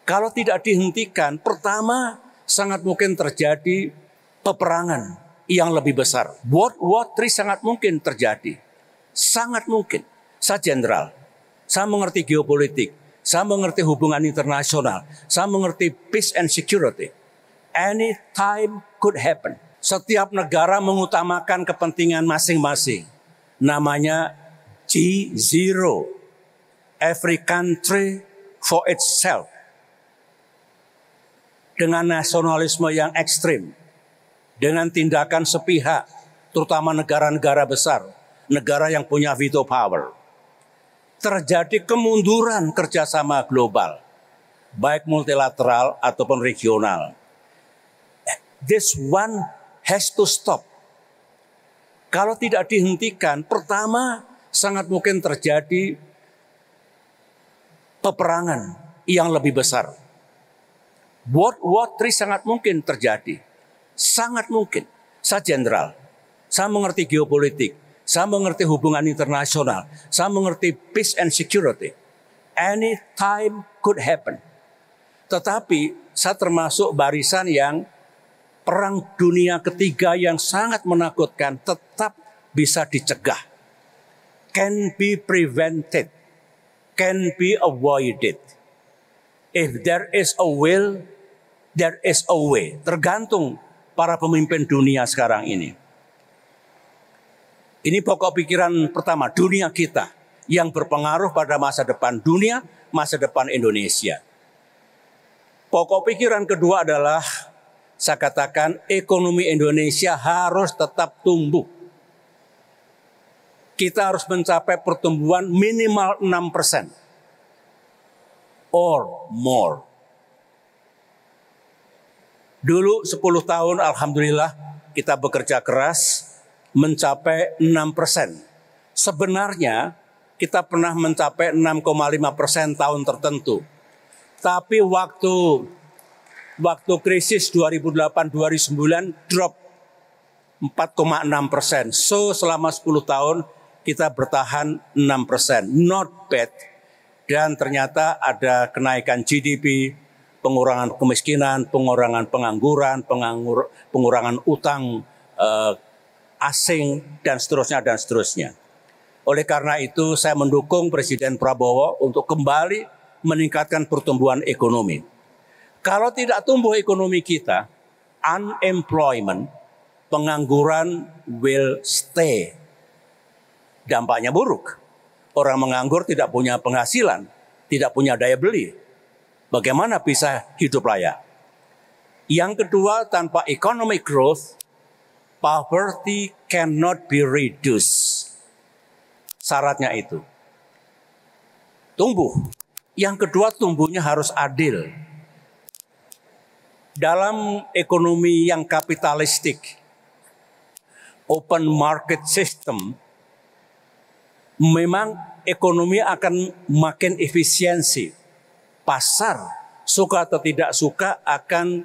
Kalau tidak dihentikan, pertama sangat mungkin terjadi peperangan yang lebih besar. World War III sangat mungkin terjadi. Sangat mungkin. Saya jenderal, saya mengerti geopolitik, saya mengerti hubungan internasional, saya mengerti peace and security. Anytime could happen. Setiap negara mengutamakan kepentingan masing-masing. Namanya G0. Every country for itself. Dengan nasionalisme yang ekstrim, dengan tindakan sepihak, terutama negara-negara besar, negara yang punya veto power. Terjadi kemunduran kerjasama global, baik multilateral ataupun regional. This one has to stop. Kalau tidak dihentikan, pertama sangat mungkin terjadi peperangan yang lebih besar. World War III sangat mungkin terjadi. Sangat mungkin. Saya jenderal, saya mengerti geopolitik, saya mengerti hubungan internasional, saya mengerti peace and security. Anytime could happen. Tetapi saya termasuk barisan yang Perang Dunia Ketiga yang sangat menakutkan tetap bisa dicegah. Can be prevented. Can be avoided. If there is a will, there is a way. Tergantung para pemimpin dunia sekarang ini. Ini pokok pikiran pertama, dunia kita yang berpengaruh pada masa depan dunia, masa depan Indonesia. Pokok pikiran kedua adalah, saya katakan, ekonomi Indonesia harus tetap tumbuh. Kita harus mencapai pertumbuhan minimal 6% or more. Dulu 10 tahun alhamdulillah kita bekerja keras mencapai 6%. Sebenarnya kita pernah mencapai 6,5% tahun tertentu. Tapi waktu krisis 2008-2009 drop 4,6%. So selama 10 tahun kita bertahan 6%. Not bad. Dan ternyata ada kenaikan GDP, pengurangan kemiskinan, pengurangan pengangguran, pengurangan utang asing, dan seterusnya, dan seterusnya. Oleh karena itu saya mendukung Presiden Prabowo untuk kembali meningkatkan pertumbuhan ekonomi. Kalau tidak tumbuh ekonomi kita, unemployment, pengangguran will stay. Dampaknya buruk. Orang menganggur tidak punya penghasilan, tidak punya daya beli. Bagaimana bisa hidup layak? Yang kedua, tanpa economic growth, poverty cannot be reduced. Syaratnya itu. Tumbuh. Yang kedua, tumbuhnya harus adil. Dalam ekonomi yang kapitalistik, open market system, memang ekonomi akan makin efisiensi. Pasar, suka atau tidak suka, akan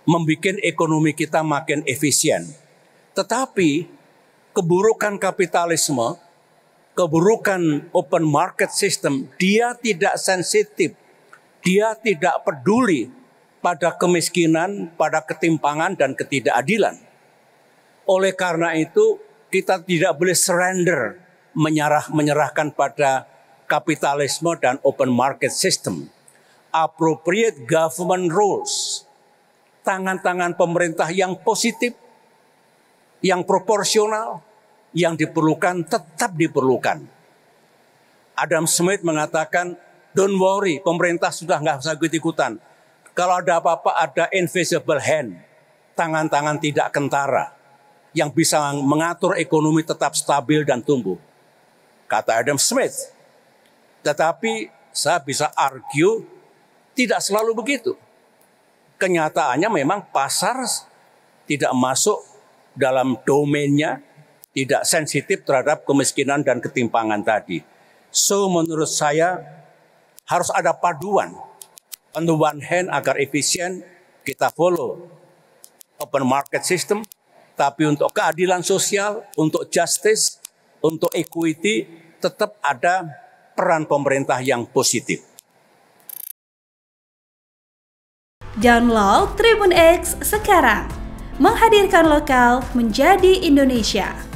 membuat ekonomi kita makin efisien. Tetapi keburukan kapitalisme, keburukan open market system, dia tidak sensitif. Dia tidak peduli pada kemiskinan, pada ketimpangan dan ketidakadilan. Oleh karena itu, kita tidak boleh surrender, menyerahkan pada kapitalisme dan open market system. Appropriate government rules, tangan-tangan pemerintah yang positif, yang proporsional, yang diperlukan tetap diperlukan. Adam Smith mengatakan, don't worry, pemerintah sudah nggak usah ikut-ikutan. Kalau ada apa-apa, ada invisible hand, tangan-tangan tidak kentara, yang bisa mengatur ekonomi tetap stabil dan tumbuh. Kata Adam Smith. Tetapi saya bisa argue, tidak selalu begitu. Kenyataannya memang pasar tidak masuk dalam domainnya, tidak sensitif terhadap kemiskinan dan ketimpangan tadi. So menurut saya harus ada paduan. On the one hand agar efisien kita follow open market system, tapi untuk keadilan sosial, untuk justice, untuk equity tetap ada peran pemerintah yang positif. Download Tribun X sekarang, menghadirkan lokal menjadi Indonesia.